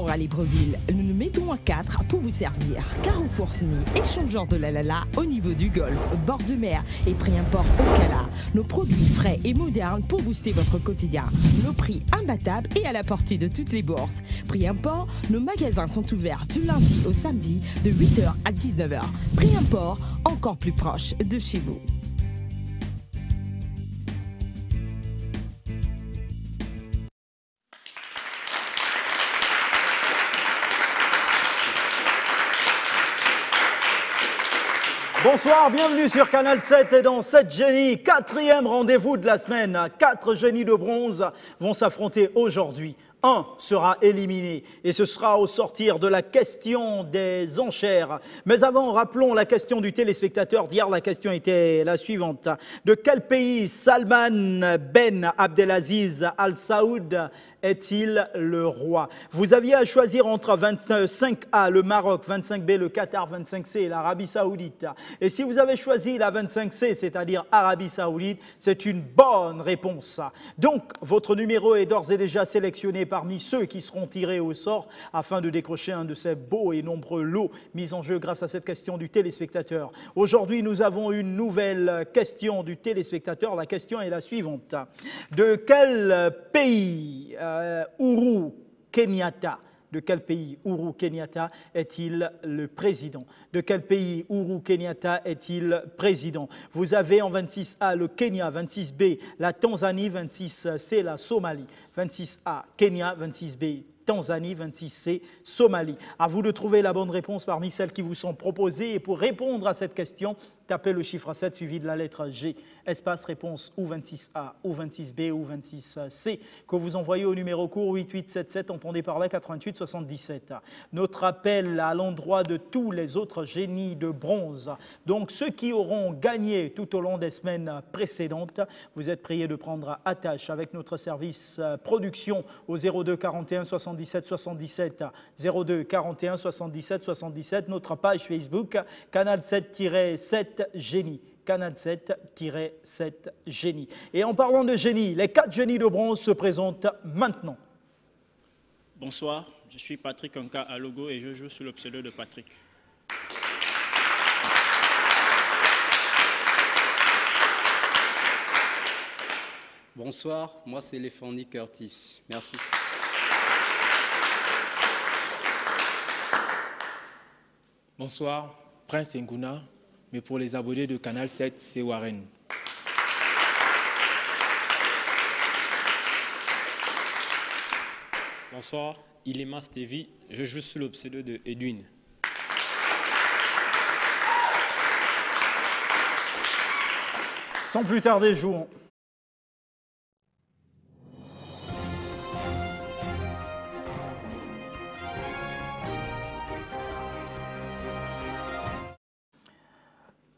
à Libreville, nous nous mettons à 4 pour vous servir. Carrefour Sny, échangeur de la Lala au niveau du golfe, bord de mer et prix import au Cala. Nos produits frais et modernes pour booster votre quotidien. Nos prix imbattables et à la portée de toutes les bourses. Prix import, nos magasins sont ouverts du lundi au samedi de 8h à 19h. Prix import, encore plus proche de chez vous. Bonsoir, bienvenue sur Canal 7 et dans 7 génies, 4e rendez-vous de la semaine. 4 génies de bronze vont s'affronter aujourd'hui. Un sera éliminé et ce sera au sortir de la question des enchères. Mais avant, rappelons la question du téléspectateur d'hier. La question était la suivante. De quel pays Salman Ben Abdelaziz Al Saoud est-il le roi? Vous aviez à choisir entre 25A, le Maroc, 25B, le Qatar, 25C, l'Arabie Saoudite. Et si vous avez choisi la 25C, c'est-à-dire Arabie Saoudite, c'est une bonne réponse. Donc, votre numéro est d'ores et déjà sélectionné parmi ceux qui seront tirés au sort afin de décrocher un de ces beaux et nombreux lots mis en jeu grâce à cette question du téléspectateur. Aujourd'hui, nous avons une nouvelle question du téléspectateur. La question est la suivante. De quel pays Uhuru Kenyatta, de quel pays Uhuru Kenyatta est-il le président? De quel pays Uhuru Kenyatta est-il président? Vous avez en 26A le Kenya, 26B la Tanzanie, 26C la Somalie. 26A Kenya, 26B Tanzanie, 26C Somalie. À vous de trouver la bonne réponse parmi celles qui vous sont proposées. Et pour répondre à cette question, tapez le chiffre 7 suivi de la lettre G. Espace réponse ou 26A, ou 26B, ou 26C, que vous envoyez au numéro court 8877, entendez par là 88 77. Notre appel à l'endroit de tous les autres génies de bronze. Donc ceux qui auront gagné tout au long des semaines précédentes, vous êtes priés de prendre attache avec notre service production au 02 41 77 77, 02 41 77 77, notre page Facebook, Canal 7-7 Génie. Canal 7-7 Génie. Et en parlant de génie, les 4 génies de bronze se présentent maintenant. Bonsoir, je suis Patrick Anka Alogo et je joue sous le pseudo de Patrick. Bonsoir, moi c'est Lefani Curtis. Merci. Bonsoir, Prince Nguna, mais pour les abonnés de Canal 7, c'est Warren. Bonsoir, Ilema Stevie, je joue sous le pseudo de Edwin. Sans plus tarder, jouons.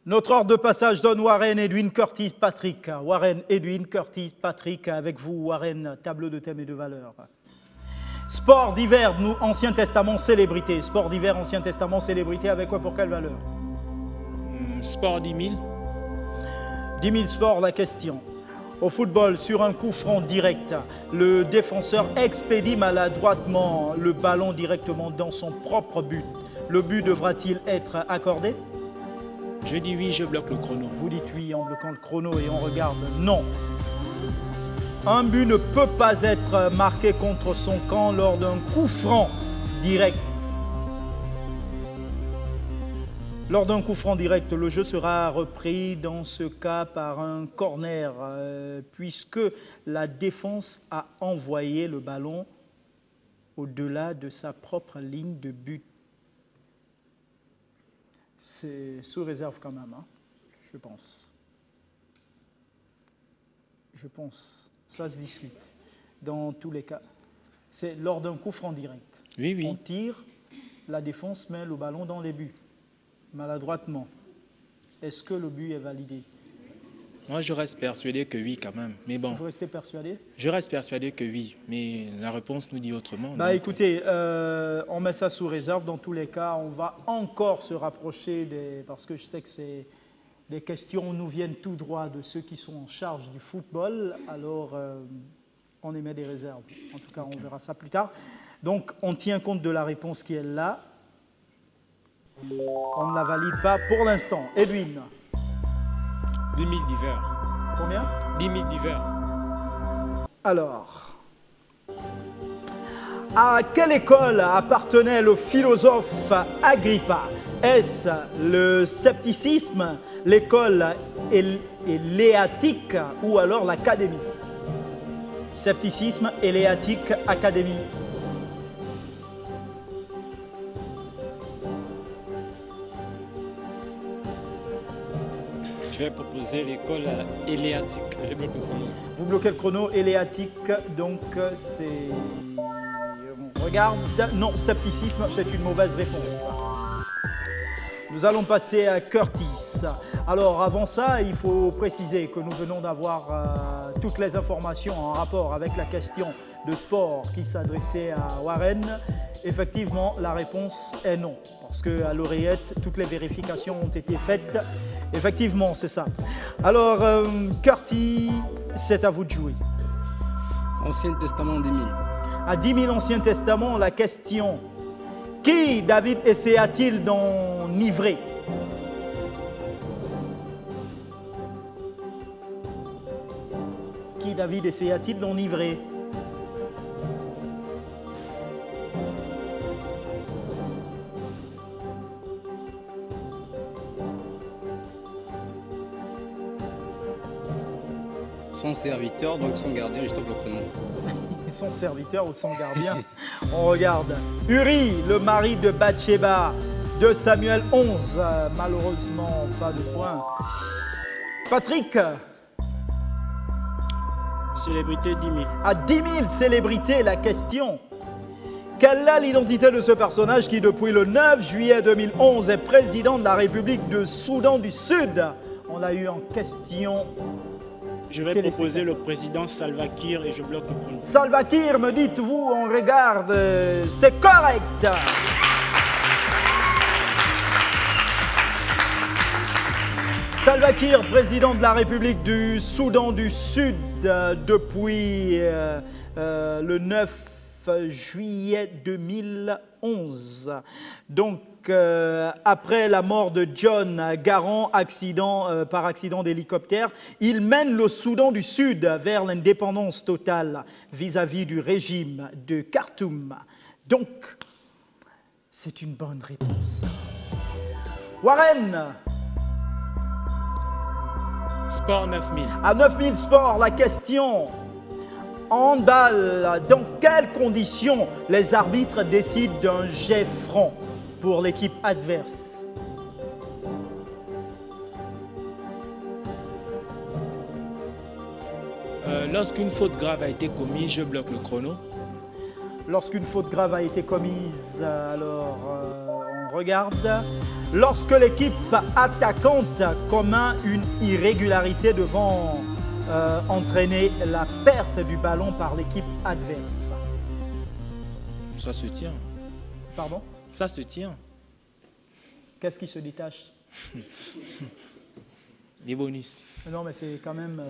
Notre ordre de passage donne Warren, Edwin, Curtis, Patrick. Warren, Edwin, Curtis, Patrick. Avec vous, Warren, tableau de thème et de valeur. Sport d'hiver, nous, Ancien Testament, célébrité. Sport d'hiver, Ancien Testament, célébrité. Avec quoi, pour quelle valeur? Sport 10 000. 10 000 sports, la question. Au football, sur un coup franc direct, le défenseur expédie maladroitement le ballon directement dans son propre but. Le but devra-t-il être accordé? Je dis oui, je bloque le chrono. Vous dites oui en bloquant le chrono et on regarde non. Un but ne peut pas être marqué contre son camp lors d'un coup franc direct. Lors d'un coup franc direct, le jeu sera repris dans ce cas par un corner, puisque la défense a envoyé le ballon au-delà de sa propre ligne de but. C'est sous réserve quand même, hein, je pense. Je pense. Ça se discute. Dans tous les cas, c'est lors d'un coup franc direct. Oui, oui. On tire, la défense met le ballon dans les buts, maladroitement. Est-ce que le but est validé? Moi, je reste persuadé que oui, quand même. Mais bon. Vous restez persuadé? Je reste persuadé que oui, mais la réponse nous dit autrement. Bah, donc... écoutez, on met ça sous réserve. Dans tous les cas, on va encore se rapprocher des... Parce que je sais que c'est des questions nous viennent tout droit de ceux qui sont en charge du football. Alors, on émet des réserves. En tout cas, on verra ça plus tard. Donc, on tient compte de la réponse qui est là. On ne la valide pas pour l'instant. Edwin. 10 000 divers. Combien? 10 000 divers. Alors, à quelle école appartenait le philosophe Agrippa? Est-ce le scepticisme, l'école éléatique ou alors l'académie? Scepticisme, éléatique, académie. Je vais proposer l'école éléatique. Je bloque le chrono. Vous bloquez le chrono, éléatique, donc c'est... On regarde. Non, scepticisme, c'est une mauvaise réponse. Nous allons passer à Curtis. Alors avant ça, il faut préciser que nous venons d'avoir toutes les informations en rapport avec la question de sport qui s'adressait à Warren. Effectivement, la réponse est non, parce qu'à l'oreillette, toutes les vérifications ont été faites. Effectivement, c'est ça. Alors, Curtis, c'est à vous de jouer. Ancien Testament 10 000. À 10 000 Ancien Testament, la question: qui David essaya-t-il d'enivrer? Qui David essaya-t-il d'enivrer? Son serviteur, donc son gardien, je stoppe le chrono. Son serviteur ou son gardien? On regarde. Uri, le mari de Bathsheba, de Samuel 11. Malheureusement, pas de point. Patrick. Célébrité 10 000. À 10 000 célébrités, la question: quelle est l'identité de ce personnage qui, depuis le 9 juillet 2011, est président de la République de Soudan du Sud? On l'a eu en question. Je vais proposer le président Salva Kiir et je bloque le chrono. Salva Kiir, me dites-vous, on regarde, c'est correct. Salva Kiir, président de la République du Soudan du Sud depuis le 9 juillet 2011. Donc, après la mort de John Garang par accident d'hélicoptère, il mène le Soudan du Sud vers l'indépendance totale vis-à-vis du régime de Khartoum. Donc, c'est une bonne réponse. Warren. Sport 9000. À 9000 sports, la question: handball, dans quelles conditions les arbitres décident d'un jet franc pour l'équipe adverse? Lorsqu'une faute grave a été commise, je bloque le chrono. Lorsqu'une faute grave a été commise, alors on regarde. Lorsque l'équipe attaquante commet une irrégularité devant entraîner la perte du ballon par l'équipe adverse. Ça se tient. Pardon? Ça se tient. Qu'est-ce qui se détache? Les bonus. Non, mais c'est quand même...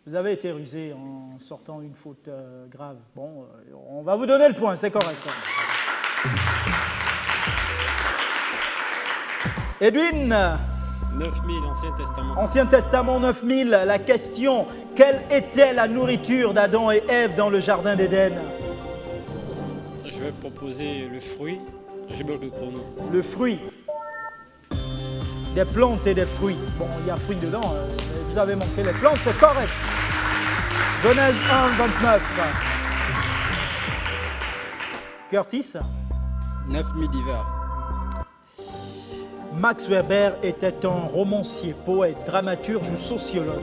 vous avez été rusé en sortant une faute grave. Bon, on va vous donner le point, c'est correct. Edwin. 9 000 Ancien Testament. Ancien Testament 9000, la question: quelle était la nourriture d'Adam et Ève dans le jardin d'Éden? Je vais proposer le fruit. Je bloque le chrono. Le fruit. Des plantes et des fruits. Bon, il y a fruits dedans, mais vous avez manqué les plantes, c'est correct. Genèse 1, 29. Curtis. 9 000 divers. Max Weber était un romancier, poète, dramaturge ou sociologue?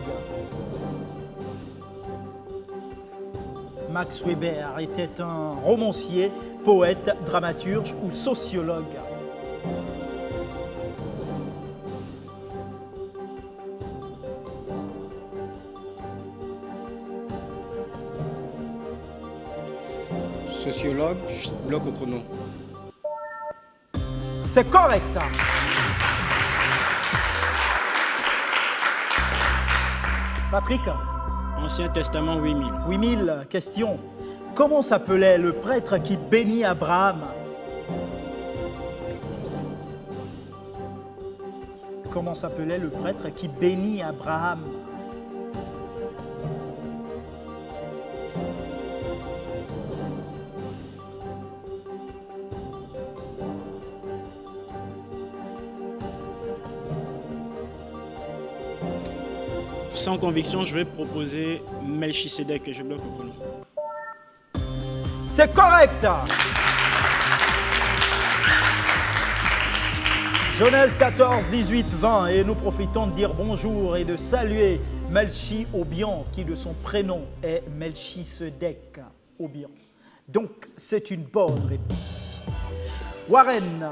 Max Weber était un romancier, poète, dramaturge ou sociologue? Sociologue, je bloque au chrono. C'est correct. Patrick. Ancien Testament 8000. 8000, question. Comment s'appelait le prêtre qui bénit Abraham? Comment s'appelait le prêtre qui bénit Abraham? Sans conviction, je vais proposer Melchisedec et je bloque le chrono. C'est correct. Genèse 14, 18, 20. Et nous profitons de dire bonjour et de saluer Melchi Obian, qui de son prénom est Melchisedec Obian. Donc, c'est une bonne réponse. Warren.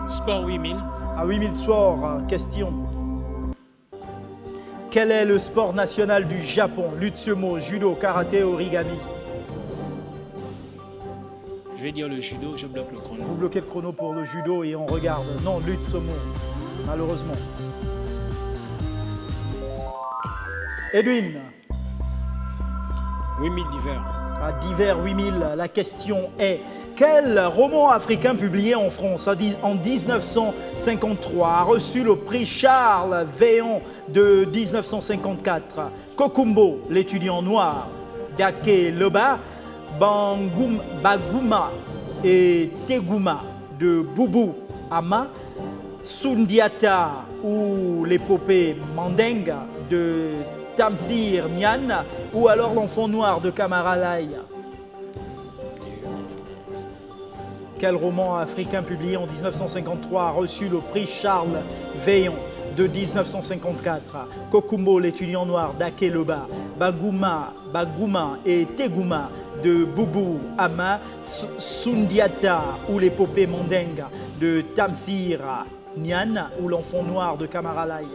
Sport 8000. À 8000 sports, question. Quel est le sport national du Japon? Lutte sumo, judo, karaté, origami. Je vais dire le judo, je bloque le chrono. Vous bloquez le chrono pour le judo et on regarde. Non, lutte sumo, malheureusement. Edwin. 8000 divers. À divers 8000, la question est: quel roman africain publié en France en 1953 a reçu le prix Charles Véon de 1954? Kokumbo, l'étudiant noir, Dake Loba, Baguma et Teguma de Boubou Ama, Sundiata ou l'épopée Mandinga de Tamsir Niane, ou alors l'enfant noir de Kamara Laye. Quel roman africain publié en 1953 a reçu le prix Charles Véon de 1954? Kokumbo, l'étudiant noir d'Ake Loba, Baguma et Teguma de Boubou Ama, Sundiata ou l'épopée Mandinga de Tamsir Niane, ou l'enfant noir de Kamara Laye.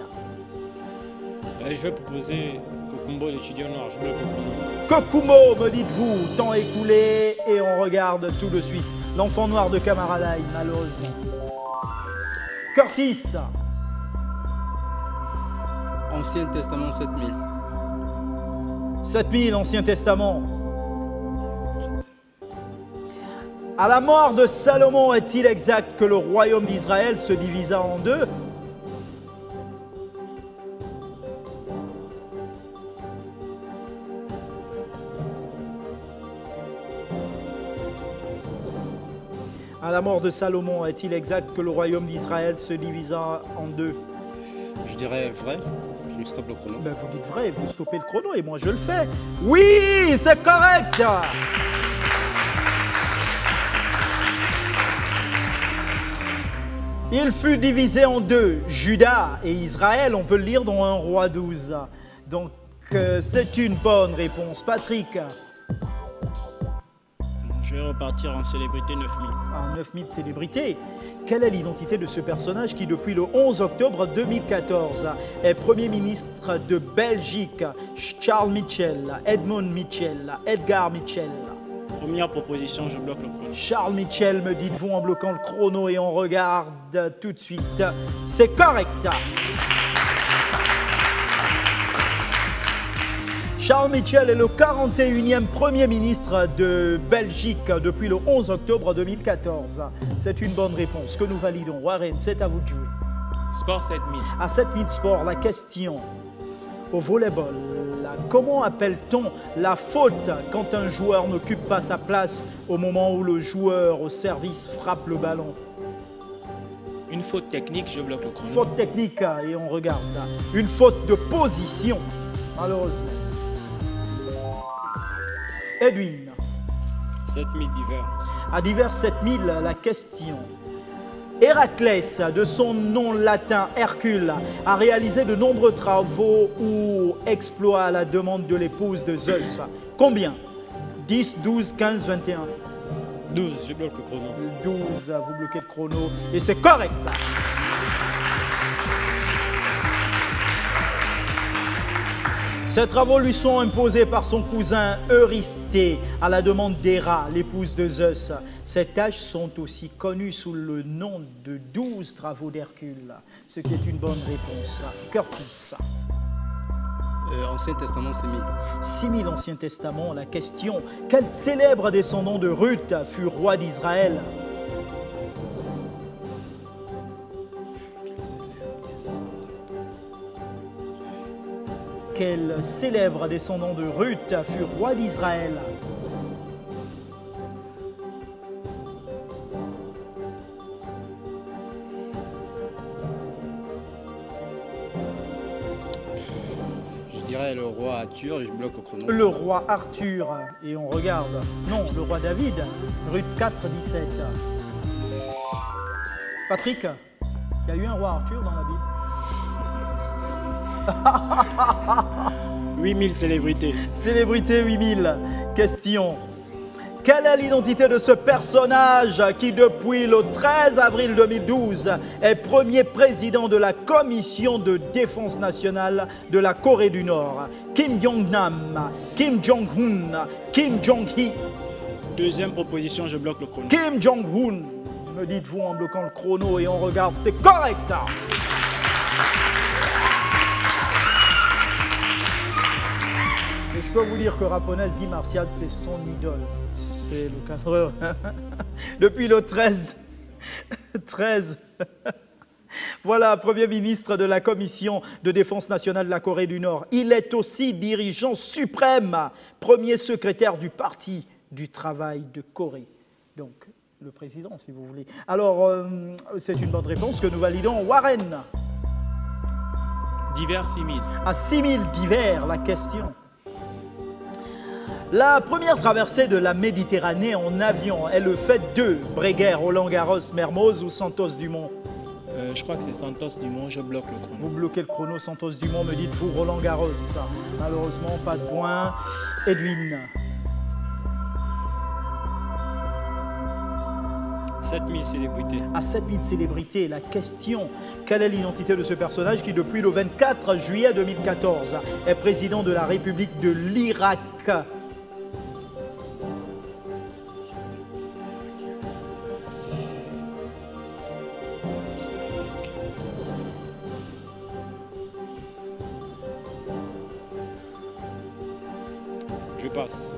Je vais proposer Kokumbo, l'étudiant noir. Je bloque le chrono. Kokumbo, me dites-vous, temps écoulé et on regarde tout de suite. L'enfant noir de Kamara Laye, malheureusement. Curtis. Ancien Testament 7000. 7000, Ancien Testament. À la mort de Salomon, est-il exact que le royaume d'Israël se divisa en deux? À la mort de Salomon, est-il exact que le royaume d'Israël se divisa en deux? Je dirais vrai. Je stoppe le chrono. Ben, vous dites vrai, vous stoppez le chrono et moi je le fais. Oui, c'est correct. Il fut divisé en deux, Juda et Israël, on peut le lire dans 1 Roi 12. Donc c'est une bonne réponse. Patrick. Je vais repartir en célébrité 9000. Ah, 9000 célébrités. Quelle est l'identité de ce personnage qui, depuis le 11 octobre 2014, est Premier ministre de Belgique? Charles Michel, Edmund Michel, Edgar Michel. Première proposition, je bloque le chrono. Charles Michel, me dites-vous en bloquant le chrono et on regarde tout de suite. C'est correct. Charles Michel est le 41e Premier ministre de Belgique depuis le 11 octobre 2014. C'est une bonne réponse que nous validons. Warren, c'est à vous de jouer. Sport 7000. À 7000 sports, la question au volleyball. Comment appelle-t-on la faute quand un joueur n'occupe pas sa place au moment où le joueur au service frappe le ballon? Une faute technique, je bloque le chrono. Faute technique, et on regarde. Une faute de position, malheureusement. Edwin. 7000 divers. À divers 7000, la question. Héraclès, de son nom latin Hercule, a réalisé de nombreux travaux ou exploits à la demande de l'épouse de Zeus. Combien? 10, 12, 15, 21. 12, je bloque le chrono. 12, vous bloquez le chrono. Et c'est correct. Ces travaux lui sont imposés par son cousin Eurysthée à la demande d'Héra, l'épouse de Zeus. Ces tâches sont aussi connues sous le nom de 12 travaux d'Hercule, ce qui est une bonne réponse. Curtis. Ancien Testament, c'est 1000. 6000 Ancien Testament, la question, quel célèbre descendant de Ruth fut roi d'Israël? Quel célèbre descendant de Ruth fut roi d'Israël? Je dirais le roi Arthur et je bloque le chrono. Le roi Arthur, et on regarde, non, le roi David, Ruth 4, 17. Patrick, il y a eu un roi Arthur dans la Bible? 8000 célébrités. Célébrité 8000. Question. Quelle est l'identité de ce personnage qui, depuis le 13 avril 2012, est premier président de la Commission de défense nationale de la Corée du Nord? Kim Jong-nam, Kim Jong-un, Kim Jong-hee. Deuxième proposition, je bloque le chrono. Kim Jong-un. Me dites-vous en bloquant le chrono et on regarde, c'est correct. Et je peux vous dire que Raponès Guy Martial, c'est son idole. C'est le 4 heures. Depuis le 13. Voilà, Premier ministre de la Commission de défense nationale de la Corée du Nord. Il est aussi dirigeant suprême, premier secrétaire du Parti du travail de Corée. Donc, le président, si vous voulez. Alors, c'est une bonne réponse que nous validons. Warren. Divers 6000. À 6000 divers, la question. La première traversée de la Méditerranée en avion est le fait de Breguet, Roland-Garros, Mermoz ou Santos-Dumont? Je crois que c'est Santos Dumont, je bloque le chrono. Vous bloquez le chrono, Santos-Dumont, me dites-vous Roland-Garros. Malheureusement, pas de point. Edwin. 7000 célébrités. À 7000 célébrités, la question, quelle est l'identité de ce personnage qui, depuis le 24 juillet 2014, est président de la République de l'Irak? Je passe.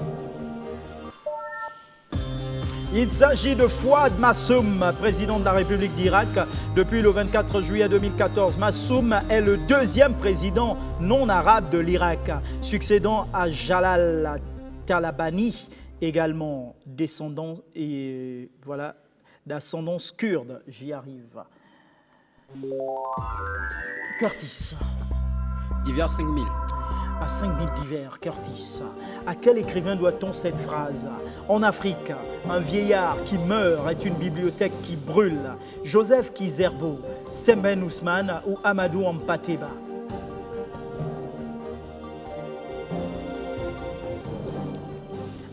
Il s'agit de Fouad Massoum, président de la République d'Irak depuis le 24 juillet 2014. Massoum est le deuxième président non arabe de l'Irak, succédant à Jalal Talabani, également descendant et voilà d'ascendance kurde. J'y arrive. Curtis. Divers 5000. À 5000 divers, Curtis. À quel écrivain doit-on cette phrase? En Afrique, un vieillard qui meurt est une bibliothèque qui brûle. Joseph Kizerbo, Semben Ousmane ou Amadou Ampateba?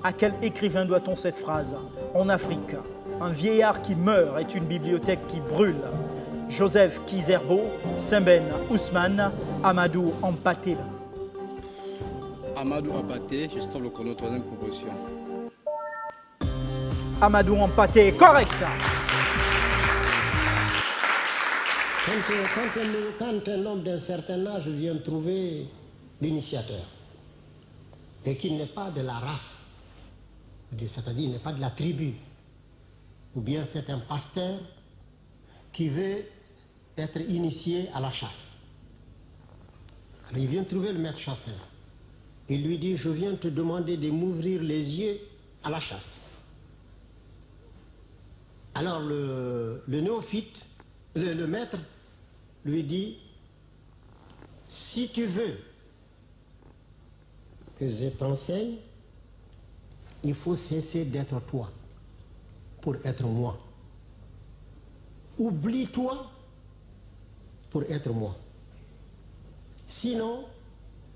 À quel écrivain doit-on cette phrase? En Afrique, un vieillard qui meurt est une bibliothèque qui brûle. Joseph Kizerbo, Semben Ousmane, Amadou Ampateba? Amadou Ampaté, je stoppe le chrono, troisième proposition. Amadou Ampaté, correct. Quand un homme d'un certain âge vient trouver l'initiateur et qu'il n'est pas de la race, c'est-à-dire il n'est pas de la tribu, ou bien c'est un pasteur qui veut être initié à la chasse. Alors, il vient trouver le maître chasseur. Il lui dit, je viens te demander de m'ouvrir les yeux à la chasse. Alors le néophyte, le maître, lui dit, si tu veux que je t'enseigne, il faut cesser d'être toi pour être moi. Oublie-toi pour être moi. Sinon,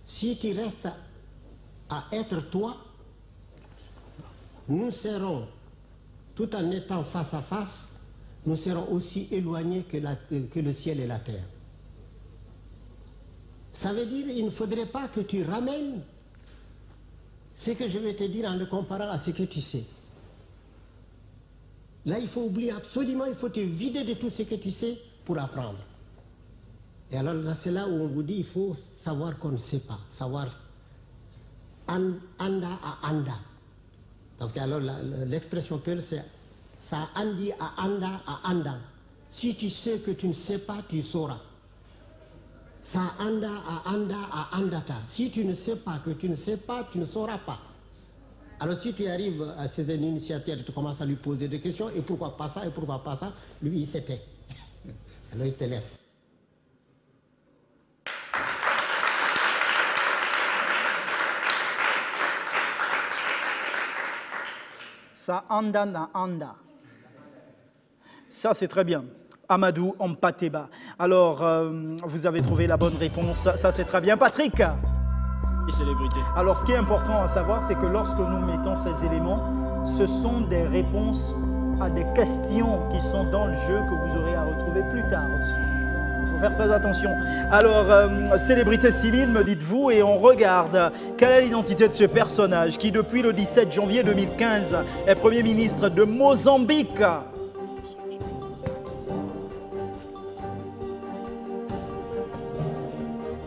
si tu restes à être toi, nous serons, tout en étant face à face, nous serons aussi éloignés que le ciel et la terre. Ça veut dire qu'il ne faudrait pas que tu ramènes ce que je vais te dire en le comparant à ce que tu sais. Là, il faut oublier absolument, il faut te vider de tout ce que tu sais pour apprendre. Et alors c'est là où on vous dit il faut savoir qu'on ne sait pas, savoir anda à anda. Parce que alors l'expression peul c'est ça andi à anda. Si tu sais que tu ne sais pas, tu sauras. Ça anda à andata. Si tu ne sais pas que tu ne sais pas, tu ne sauras pas. Alors si tu arrives à ces initiatives, tu commences à lui poser des questions, et pourquoi pas ça, et pourquoi pas ça, lui il s'était. Alors il te laisse. Ça anda na anda. Ça, c'est très bien. Amadou Ampateba. Alors, vous avez trouvé la bonne réponse. Ça, c'est très bien. Patrick? Et célébrité. Alors, ce qui est important à savoir, c'est que lorsque nous mettons ces éléments, ce sont des réponses à des questions qui sont dans le jeu que vous aurez à retrouver plus tard aussi. Il faut faire très attention. Alors, célébrité civile, me dites-vous, et on regarde quelle est l'identité de ce personnage qui, depuis le 17 janvier 2015, est Premier ministre de Mozambique.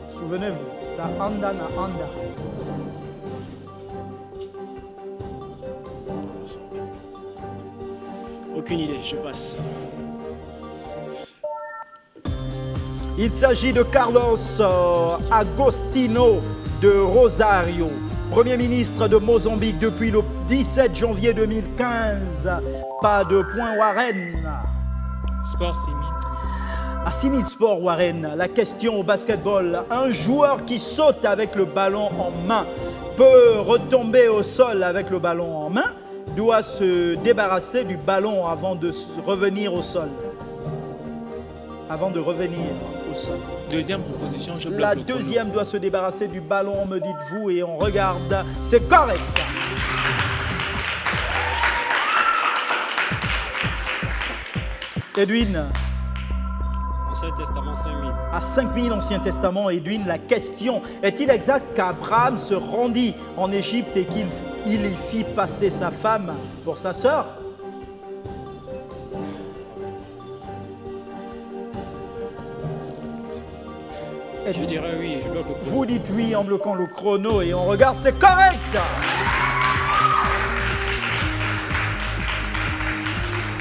Souvenez-vous, ça anda na anda. Aucune idée, je passe. Il s'agit de Carlos Agostinho de Rosario, Premier ministre de Mozambique depuis le 17 janvier 2015. Pas de point, Warren. Sport 6000. À 6000 Sport, Warren, la question au basketball. Un joueur qui saute avec le ballon en main peut retomber au sol avec le ballon en main, doit se débarrasser du ballon avant de revenir au sol. Avant de revenir au sol. Deuxième proposition, je bloque La le chrono. deuxième doit se débarrasser du ballon, me dites-vous, et on regarde. C'est correct. Edwin, Ancien Testament 5000. à 5000 Ancien Testament, Edwin, la question, est-il exact qu'Abraham se rendit en Égypte et qu'il y fit passer sa femme pour sa sœur? Je dirais oui, je bloque le chrono. Vous dites oui en bloquant le chrono et on regarde, c'est correct.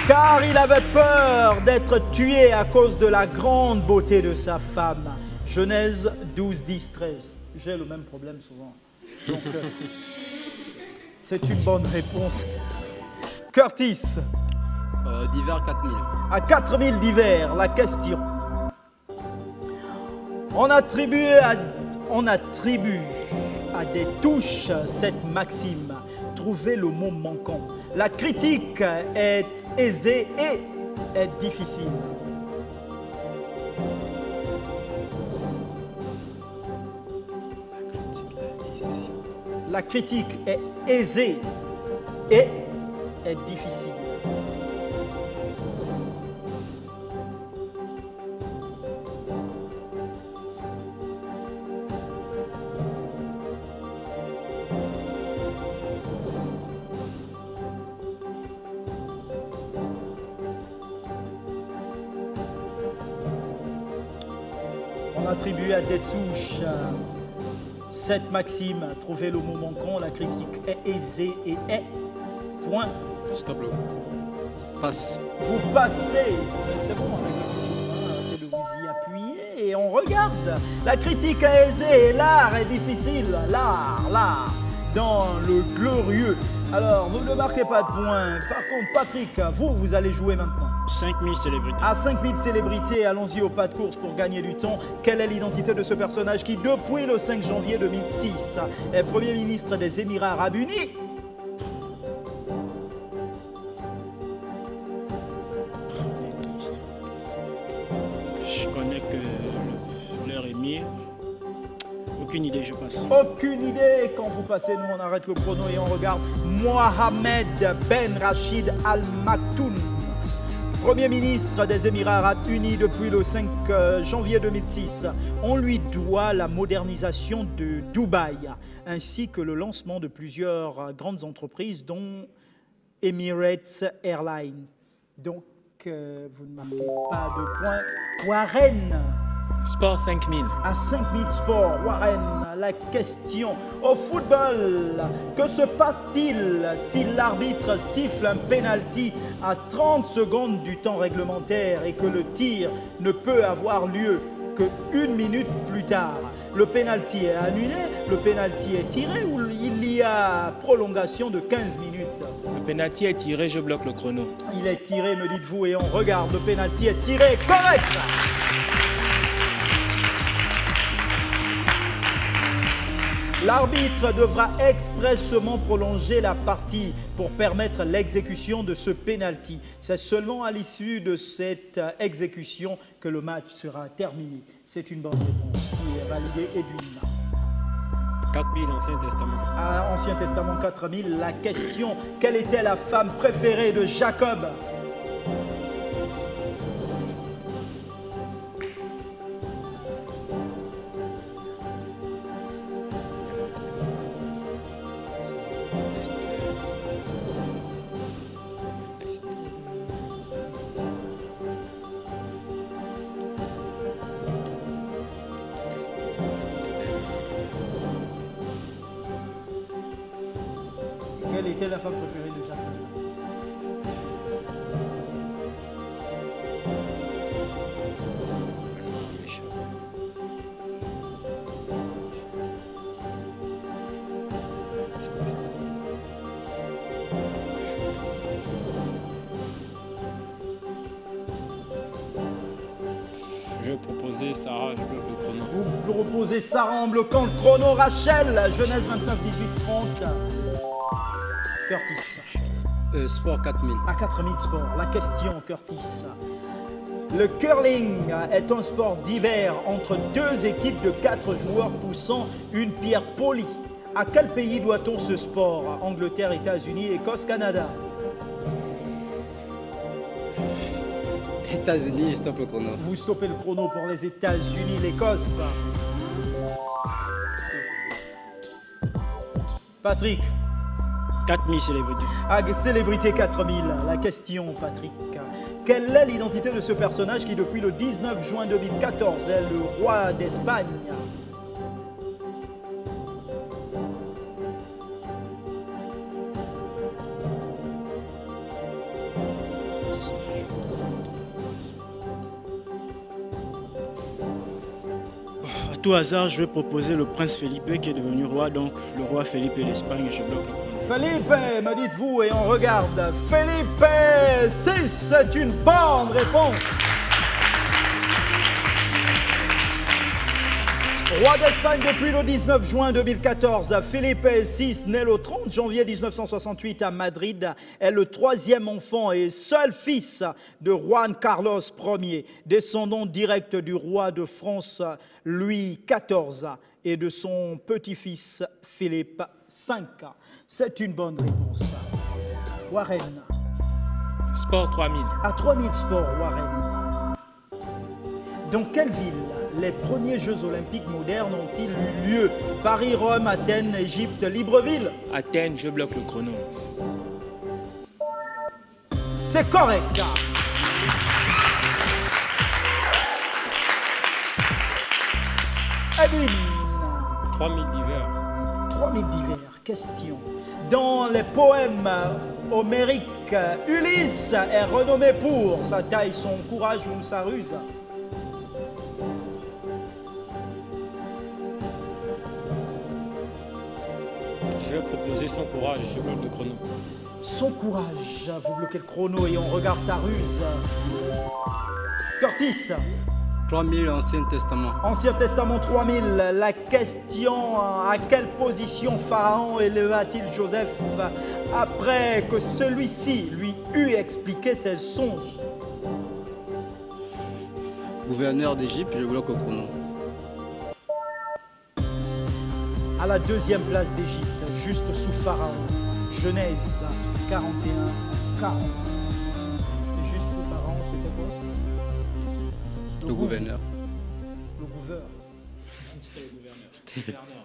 Car il avait peur d'être tué à cause de la grande beauté de sa femme. Genèse 12, 10, 13. J'ai le même problème souvent. Donc, c'est une bonne réponse. Curtis, D'hiver 4000. à 4000 d'hiver, la question. On attribue à des touches cette maxime. Trouvez le mot manquant. La critique est aisée et est difficile. La critique est aisée et est difficile. On attribue à des touches cette maxime. Trouvez le mot manquant. La critique est aisée et est. Point. Stop le. Passe. Vous passez. C'est bon avec le de vous y appuyer et on regarde. La critique est aisée et l'art est difficile. L'art. Dans le glorieux. Alors, vous ne marquez pas de points. Par contre, Patrick, vous allez jouer maintenant. 5000 célébrités. À 5000 célébrités, allons-y au pas de course pour gagner du temps. Quelle est l'identité de ce personnage qui, depuis le 5 janvier 2006, est Premier ministre des Émirats Arabes Unis? Je connais que leur émir. Aucune idée, je passe. Aucune idée. Quand vous passez, nous on arrête le chrono et on regarde Mohamed Ben Rachid Al Maktoum, Premier ministre des Émirats Arabes Unis depuis le 5 janvier 2006. On lui doit la modernisation de Dubaï, ainsi que le lancement de plusieurs grandes entreprises, dont Emirates Airlines. Donc, vous ne marquez pas de points. Warren, Sport 5000. À 5000 sports, Warren, la question. Au football, que se passe-t-il si l'arbitre siffle un penalty à 30 secondes du temps réglementaire et que le tir ne peut avoir lieu que 1 minute plus tard? Le penalty est annulé, le penalty est tiré ou il y a prolongation de 15 minutes? Le penalty est tiré, je bloque le chrono. Il est tiré, me dites-vous, et on regarde. Le penalty est tiré, correct! L'arbitre devra expressément prolonger la partie pour permettre l'exécution de ce penalty. C'est seulement à l'issue de cette exécution que le match sera terminé. C'est une bonne réponse qui est validée. Edwin. 4000 Ancien Testament. À Ancien Testament 4000, la question, quelle était la femme préférée de Jacob? Quelle était la femme préférée de Jacob? Je vais proposer Sarah, je bloque le chrono. Vous proposez Sarah en bloquant le chrono. Rachel, Genèse 29, 18, 30. Curtis. Sport 4000. À 4000 sports, la question, Curtis. Le curling est un sport d'hiver entre deux équipes de 4 joueurs poussant une pierre polie. À quel pays doit-on ce sport? Angleterre, États-Unis, Écosse, Canada. États-Unis, je stoppe le chrono. Vous stoppez le chrono pour les États-Unis, l'Écosse. Patrick. 4000 célébrités. À Célébrité 4000, la question, Patrick. Quelle est l'identité de ce personnage qui, depuis le 19 juin 2014, est le roi d'Espagne? À tout hasard, je vais proposer le prince Felipe qui est devenu roi, donc le roi Felipe d'Espagne, je bloque le chrono. Felipe, me dites-vous, et on regarde. Felipe 6, c'est une bonne réponse. Roi d'Espagne depuis le 19 juin 2014, Felipe VI, né le 30 janvier 1968 à Madrid, est le troisième enfant et seul fils de Juan Carlos Ier, descendant direct du roi de France Louis XIV et de son petit-fils Philippe V. C'est une bonne réponse. Warren. Sport 3000. À 3000 sports, Warren. Dans quelle ville les premiers Jeux Olympiques modernes ont-ils eu lieu? Paris, Rome, Athènes, Égypte, Libreville? Athènes, je bloque le chrono. C'est correct. Edwin. 3000 d'hiver. 3000 d'hiver. Question. Dans les poèmes homériques, Ulysse est renommé pour sa taille, son courage ou sa ruse? Je vais proposer son courage, je bloque le chrono. Son courage, vous bloquez le chrono et on regarde sa ruse. Curtis. 3000 Ancien Testament. Ancien Testament 3000, la question, à quelle position Pharaon éleva-t-il Joseph après que celui-ci lui eut expliqué ses songes? Gouverneur d'Égypte, je bloque le chrono. À la deuxième place d'Égypte, juste sous Pharaon. Genèse 41, 40. Et juste sous Pharaon, c'était quoi? Le gouverneur. Le gouverneur. C'était le gouverneur.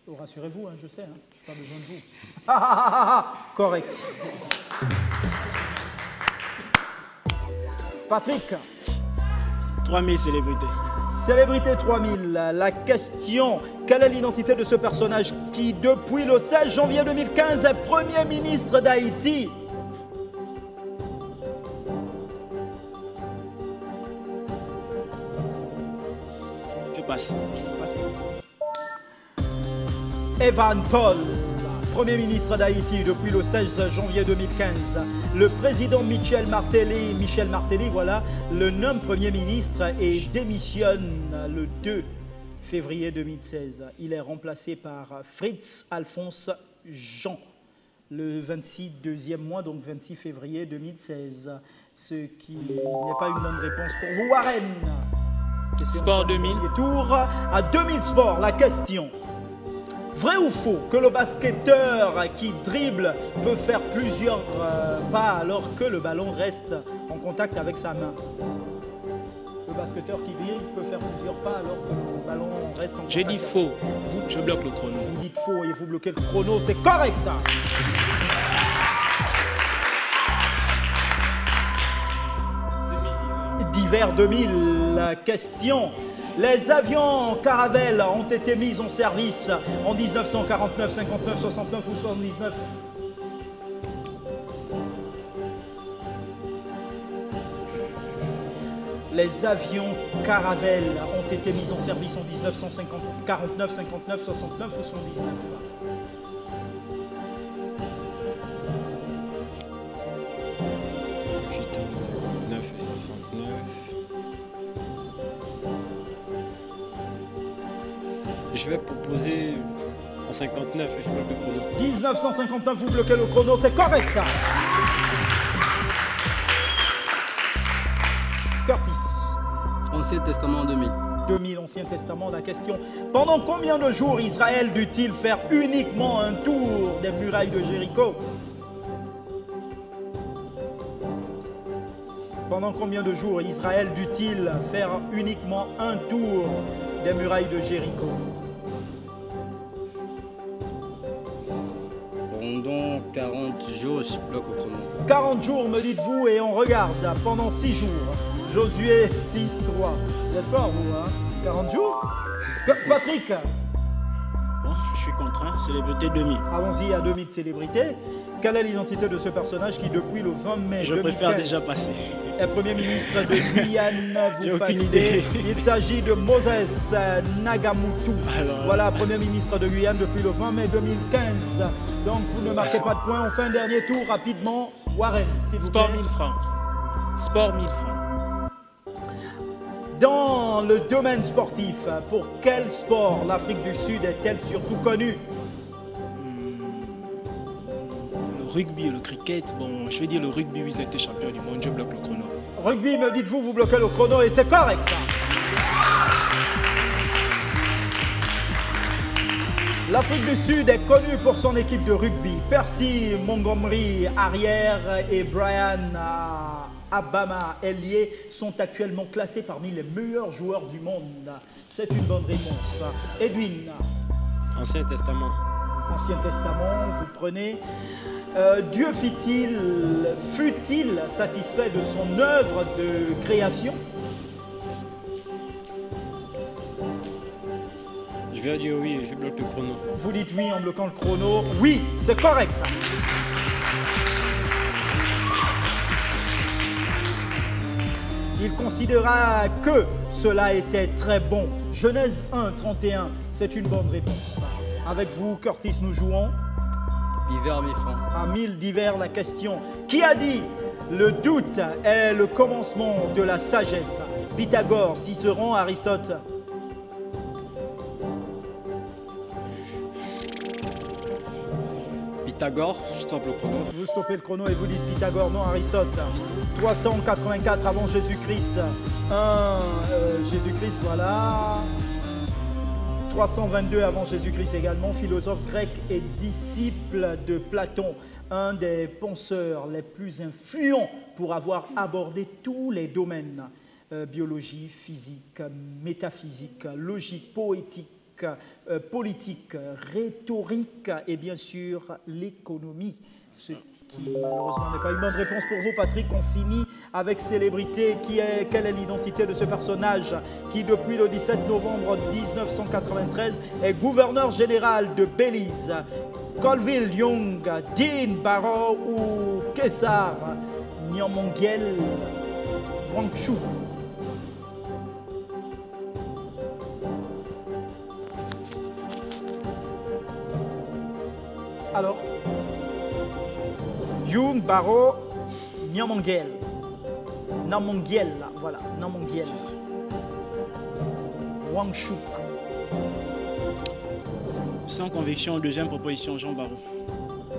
Oh, rassurez-vous, hein, je sais, hein, je n'ai pas besoin de vous. Ah, ah, ah, ah, correct. Patrick. 3000 célébrités. Célébrité 3000, la question, quelle est l'identité de ce personnage qui, depuis le 16 janvier 2015, est Premier ministre d'Haïti? Je passe. Evan Paul, Premier ministre d'Haïti depuis le 16 janvier 2015. Le président Michel Martelly, voilà, le nomme Premier ministre et démissionne le 2 février 2016. Il est remplacé par Fritz Alphonse Jean, le 26 deuxième mois, donc 26 février 2016. Ce qui n'est pas une bonne réponse pour vous, Warren. Sport 2000. Tour à 2000 Sport, la question. Vrai ou faux que le basketteur qui dribble peut faire plusieurs pas alors que le ballon reste en contact avec sa main? Le basketteur qui dribble peut faire plusieurs pas alors que le ballon reste en contact. J'ai dit faux. Je bloque le chrono. Vous dites faux et vous bloquez le chrono, c'est correct. D'hiver 2000, question. Les avions Caravelle ont été mis en service en 1949, 59, 69 ou 79. Les avions Caravelle ont été mis en service en 1949, 59, 69 ou 79. Et 69. Je vais proposer en 59 et je bloque le chrono. 1959, vous bloquez le chrono, c'est correct ça. Curtis. Ancien Testament 2000. 2000, Ancien Testament, la question. Pendant combien de jours Israël dut-il faire uniquement un tour des murailles de Jéricho? Pendant combien de jours Israël dut-il faire uniquement un tour des murailles de Jéricho? Pendant 40 jours, je bloque au chrono. 40 jours, me dites-vous, et on regarde pendant 6 jours. Josué 6, 3. Vous êtes fort, vous, hein? 40 jours? Patrick. Bon, je suis contraint. Célébrité 2000. Allons-y à 2000 célébrités. Quelle est l'identité de ce personnage qui, depuis le 20 mai Je 2015, préfère déjà passer. est Premier ministre de Guyane? J'ai Vous aucune passez. idée. Il s'agit de Moses Nagamutu. Alors, voilà, Premier ministre de Guyane depuis le 20 mai 2015. Donc, vous ne marquez pas de points. On fait un dernier tour rapidement. Warren, s'il vous Sport plaît. 1000 francs. Sport 1000 francs. Dans le domaine sportif, pour quel sport l'Afrique du Sud est-elle surtout connue? Le rugby et le cricket. Bon, je vais dire le rugby, ils étaient champions du monde. Je bloque le chrono. Rugby, me dites-vous, vous bloquez le chrono et c'est correct. L'Afrique du Sud est connue pour son équipe de rugby. Percy Montgomery, arrière, et Brian Abama, ailier, sont actuellement classés parmi les meilleurs joueurs du monde. C'est une bonne réponse. Edwin. Ancien Testament. Ancien Testament, vous prenez. Dieu fut-il satisfait de son œuvre de création? Je vais dire oui et je bloque le chrono. Vous dites oui en bloquant le chrono. Oui, c'est correct. Il considéra que cela était très bon. Genèse 1, 31, c'est une bonne réponse. Avec vous, Curtis, nous jouons. Hiver 1000 francs. À 1000 divers, la question. Qui a dit le doute est le commencement de la sagesse? Pythagore, Cicéron, Aristote. Pythagore, je stoppe le chrono. Vous stoppez le chrono et vous dites Pythagore, non Aristote. 384 avant Jésus-Christ. Jésus-Christ, voilà. 322 avant Jésus-Christ également, philosophe grec et disciple de Platon, un des penseurs les plus influents pour avoir abordé tous les domaines, biologie, physique, métaphysique, logique, poétique, politique, rhétorique et bien sûr l'économie. qui malheureusement n'est pas une bonne réponse pour vous, Patrick. On finit avec célébrité. Quelle est l'identité de ce personnage qui, depuis le 17 novembre 1993, est gouverneur général de Belize? Colville Young, Dean Barrow ou Kessar Nyamongiel Wangshu? Alors, Young, Barrow, Nyamongiel. Namongiel, voilà, Namongiel. Wangshu. Sans conviction, deuxième proposition, Jean Barrault.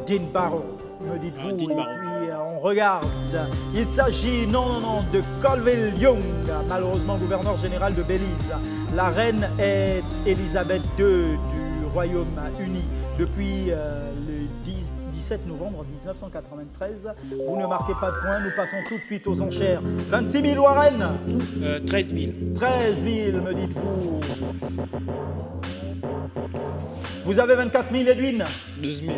Dean Barrow, me dites-vous. Dean et Barrow. puis on regarde. Il s'agit, non, de Colville Young, malheureusement gouverneur général de Belize. La reine est Elisabeth II du Royaume-Uni depuis le 17 novembre 1993. Vous ne marquez pas de points, nous passons tout de suite aux enchères. 26 000 Warren. 13 000. 13 000, me dites-vous. Vous avez 24 000, Edwin. 12 000.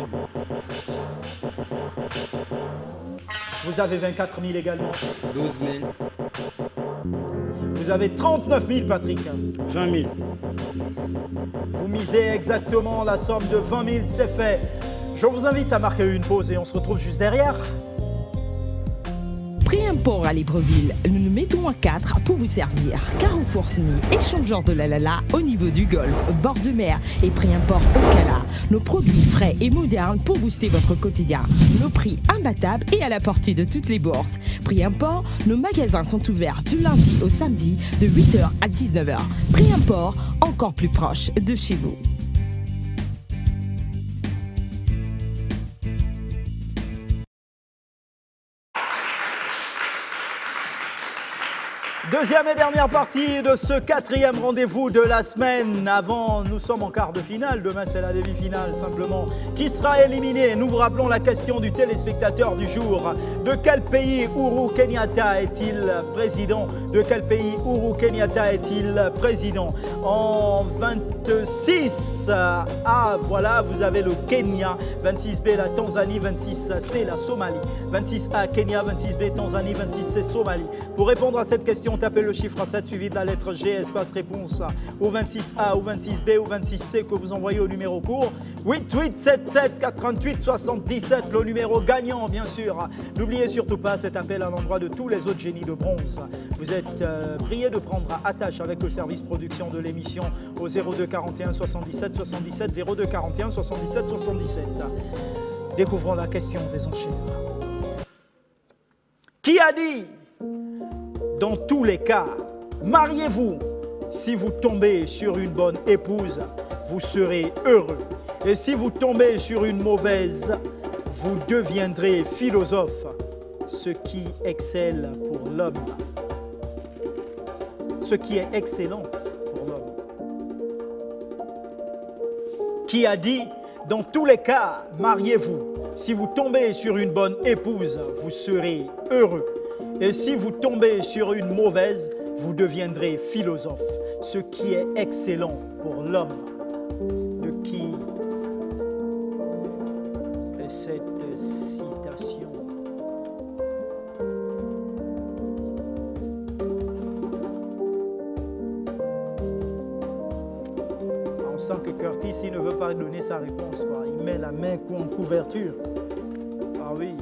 Vous avez 24 000 également. 12 000. Vous avez 39 000, Patrick. 20 000. Vous misez exactement la somme de 20 000, c'est fait. Je vous invite à marquer une pause et on se retrouve juste derrière. Prix import à Libreville, nous nous mettons à 4 pour vous servir. Carrefour Sny, échangeur de la au niveau du golfe, bord de mer et prix import au Cala. Nos produits frais et modernes pour booster votre quotidien. Nos prix imbattables et à la portée de toutes les bourses. Prix import, nos magasins sont ouverts du lundi au samedi de 8h à 19h. Prix import, encore plus proche de chez vous. Deuxième et dernière partie de ce quatrième rendez-vous de la semaine. Avant, nous sommes en quart de finale. Demain, c'est la demi-finale, simplement. Qui sera éliminé? Nous vous rappelons la question du téléspectateur du jour. De quel pays Uhuru Kenyatta est-il président? De quel pays Uhuru Kenyatta est-il président? En 26 A, voilà, vous avez le Kenya. 26B, la Tanzanie. 26C, la Somalie. 26A, Kenya. 26B, Tanzanie. 26C, Somalie. Pour répondre à cette question, tapez le chiffre 7 suivi de la lettre G, espace réponse au 26A, ou 26B, ou 26C que vous envoyez au numéro court 8877 88 77, le numéro gagnant bien sûr. N'oubliez surtout pas cet appel à l'endroit de tous les autres génies de bronze. Vous êtes priés de prendre attache avec le service production de l'émission au 02 41 77 77 02 41 77 77. Découvrons la question des enchères. Qui a dit? Dans tous les cas, mariez-vous. Si vous tombez sur une bonne épouse, vous serez heureux. Et si vous tombez sur une mauvaise, vous deviendrez philosophe, ce qui excelle pour l'homme. Ce qui est excellent pour l'homme. Qui a dit, dans tous les cas, mariez-vous. Si vous tombez sur une bonne épouse, vous serez heureux. Et si vous tombez sur une mauvaise, vous deviendrez philosophe, ce qui est excellent pour l'homme. De qui est cette citation? On sent que Curtis, il ne veut pas donner sa réponse, quoi. Il met la main en couverture. Ah oui.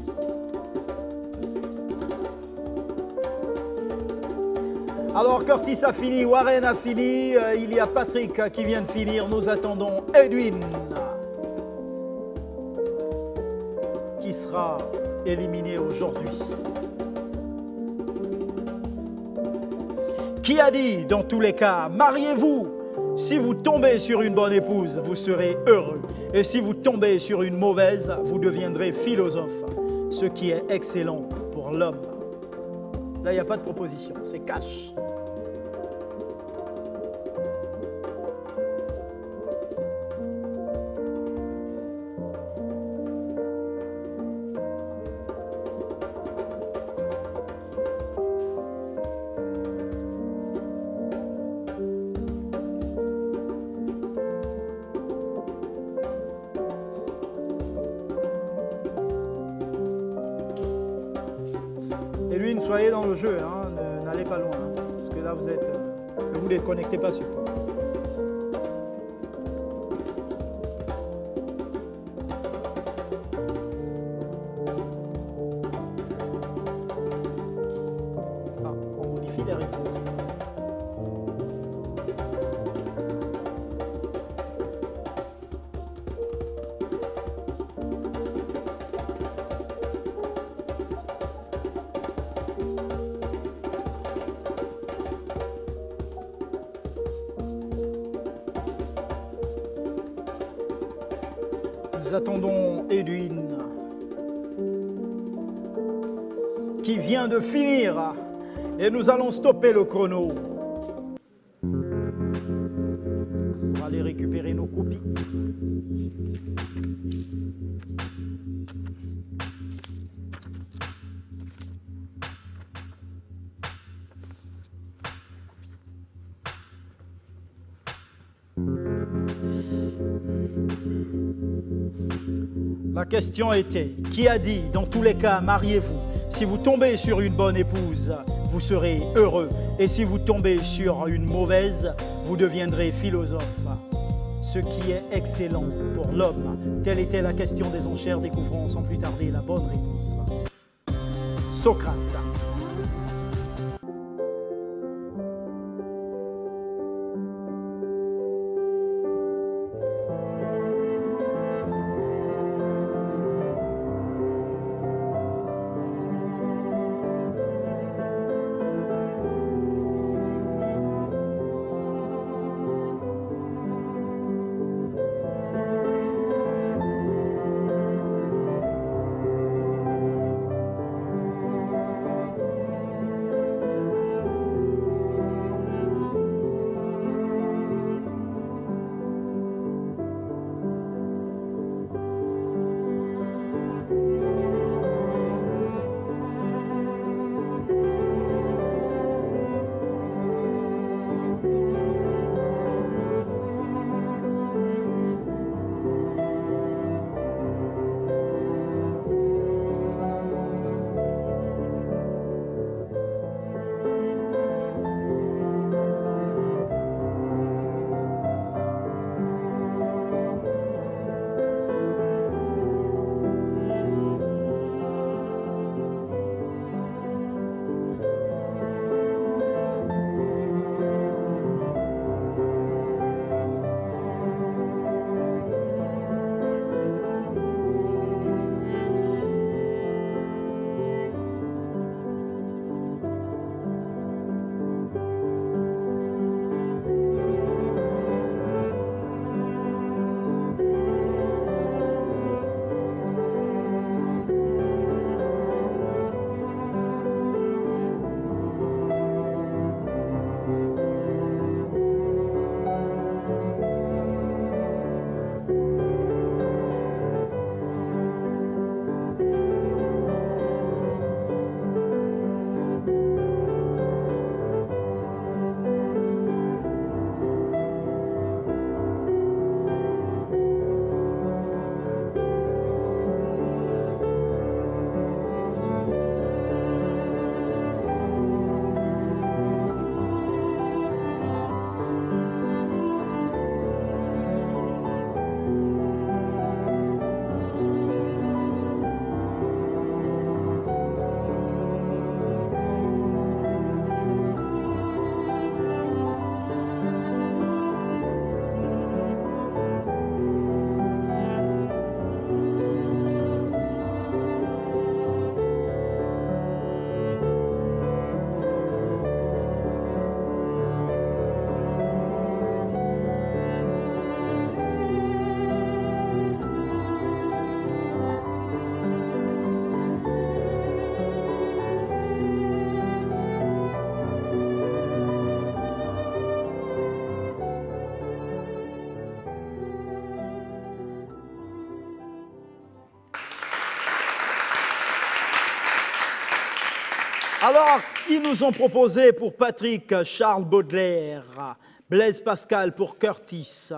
Alors Curtis a fini, Warren a fini, il y a Patrick qui vient de finir, nous attendons Edwin qui sera éliminé aujourd'hui. Qui a dit, dans tous les cas, mariez-vous. Si vous tombez sur une bonne épouse, vous serez heureux. Et si vous tombez sur une mauvaise, vous deviendrez philosophe, ce qui est excellent pour l'homme. Là, il n'y a pas de proposition, c'est cash. soyez dans le jeu, hein, n'allez pas loin. Hein, parce que là, vous êtes... ne vous déconnectez pas surtout. Ah, on modifie les réponses. Nous attendons Edwin, qui vient de finir, et nous allons stopper le chrono pour aller récupérer nos copies. La question était, qui a dit, dans tous les cas, mariez-vous. Si vous tombez sur une bonne épouse, vous serez heureux. Et si vous tombez sur une mauvaise, vous deviendrez philosophe. Ce qui est excellent pour l'homme. Telle était la question des enchères. Découvrons sans plus tarder la bonne réponse. Socrate. Alors, ils nous ont proposé pour Patrick Charles Baudelaire, Blaise Pascal pour Curtis.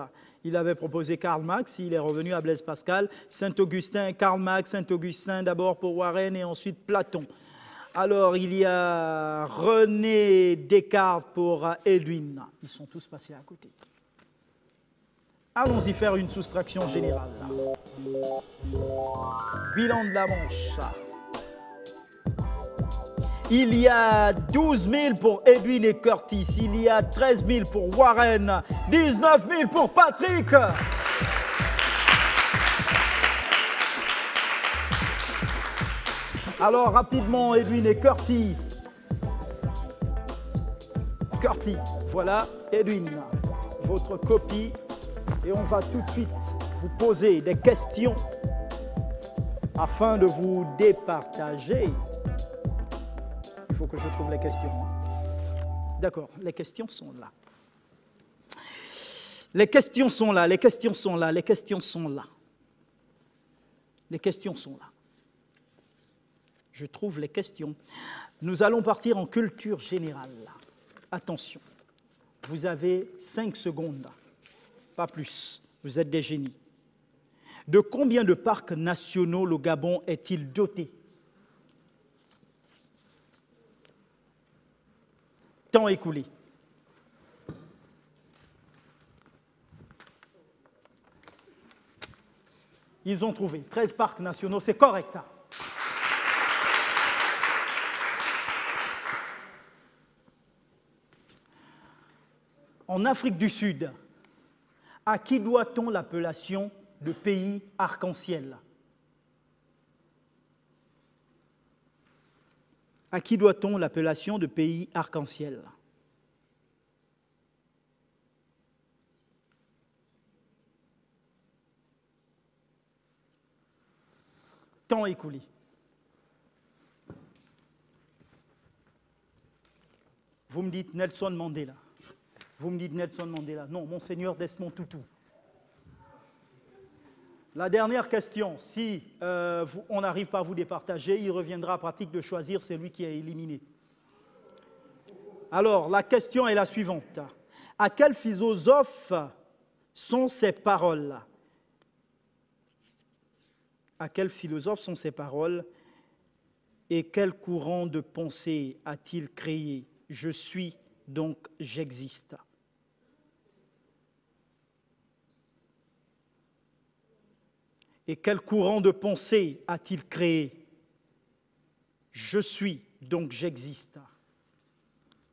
Il avait proposé Karl Marx, il est revenu à Blaise Pascal, Saint-Augustin, Karl Marx, Saint-Augustin d'abord pour Warren et ensuite Platon. Alors, il y a René Descartes pour Edwin. Ils sont tous passés à côté. Allons-y faire une soustraction générale. Bilan de la manche. Il y a 12 000 pour Edwin et Curtis. Il y a 13 000 pour Warren. 19 000 pour Patrick. Alors, rapidement, Edwin et Curtis. Curtis, voilà, Edwin, votre copie. Et on va tout de suite vous poser des questions afin de vous départager. Il faut que je trouve les questions. D'accord, les questions sont là. Les questions sont là, les questions sont là, les questions sont là. Les questions sont là. Je trouve les questions. Nous allons partir en culture générale. Attention, vous avez 5 secondes, pas plus. Vous êtes des génies. De combien de parcs nationaux le Gabon est-il doté? Temps écoulé. Ils ont trouvé 13 parcs nationaux, c'est correct. En Afrique du Sud, à qui doit-on l'appellation de pays arc-en-ciel? À qui doit-on l'appellation de pays arc-en-ciel? Temps écoulé. Vous me dites Nelson Mandela. Vous me dites Nelson Mandela. Non, Monseigneur Desmond Tutu. La dernière question, si on n'arrive pas à vous départager, il reviendra à pratique de choisir celui qui est éliminé. Alors, la question est la suivante. À quel philosophe sont ces paroles? À quel philosophe sont ces paroles et quel courant de pensée a-t-il créé? Je suis, donc j'existe. Et quel courant de pensée a-t-il créé? Je suis, donc j'existe.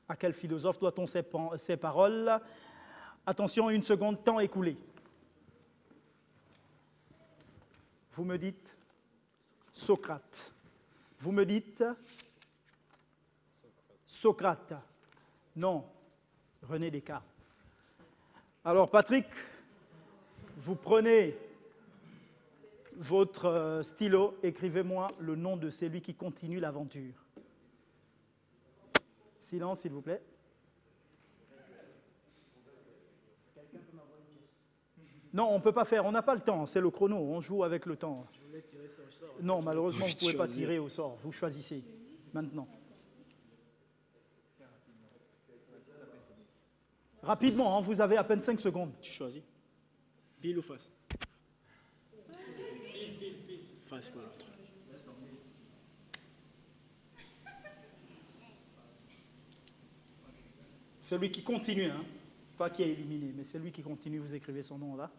À quel philosophe doit-on ces paroles? Attention, 1 seconde, temps écoulé. Vous me dites Socrate. Vous me dites Socrate. Non, René Descartes. Alors Patrick, vous prenez votre stylo, écrivez-moi le nom de celui qui continue l'aventure. Silence, s'il vous plaît. Non, on ne peut pas faire, on n'a pas le temps, c'est le chrono, on joue avec le temps. Non, malheureusement, vous ne pouvez pas tirer au sort, vous choisissez maintenant. Rapidement, hein, vous avez à peine 5 secondes. Tu choisis. Pile ou face? Face pour l'autre. Celui qui continue, hein, pas qui est éliminé, mais celui qui continue, vous écrivez son nom là.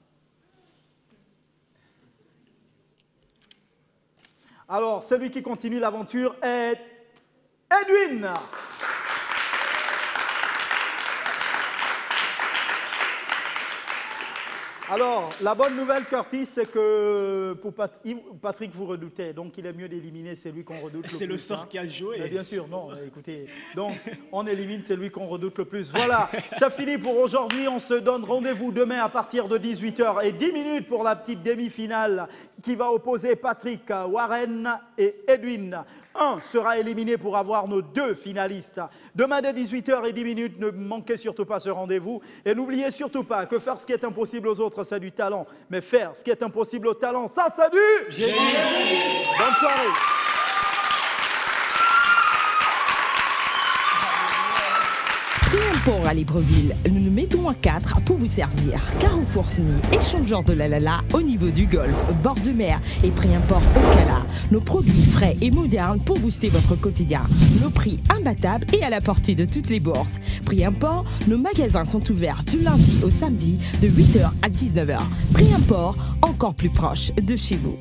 Alors, celui qui continue l'aventure est Edwin. Alors, la bonne nouvelle, Curtis, c'est que pour Patrick, vous redoutez, donc il est mieux d'éliminer celui qu'on redoute le plus. C'est le sort qui a joué. Mais bien sûr, non, écoutez, donc on élimine celui qu'on redoute le plus. Voilà, ça finit pour aujourd'hui. On se donne rendez-vous demain à partir de 18h10 pour la petite demi-finale qui va opposer Patrick, Warren et Edwin. Un sera éliminé pour avoir nos 2 finalistes. Demain dès 18h10, ne manquez surtout pas ce rendez-vous. Et n'oubliez surtout pas que faire ce qui est impossible aux autres, c'est du talent. Mais faire ce qui est impossible au talent, ça, c'est du génie. Bonne soirée. Tiempo à Libreville. Nous nous mettons à 4 pour vous servir. Carrefour Sny, échangeur de la au niveau du golfe, bord de mer et prix import au Cala. Nos produits frais et modernes pour booster votre quotidien. Nos prix imbattables et à la portée de toutes les bourses. Prix import, nos magasins sont ouverts du lundi au samedi de 8h à 19h. Prix import, encore plus proche de chez vous.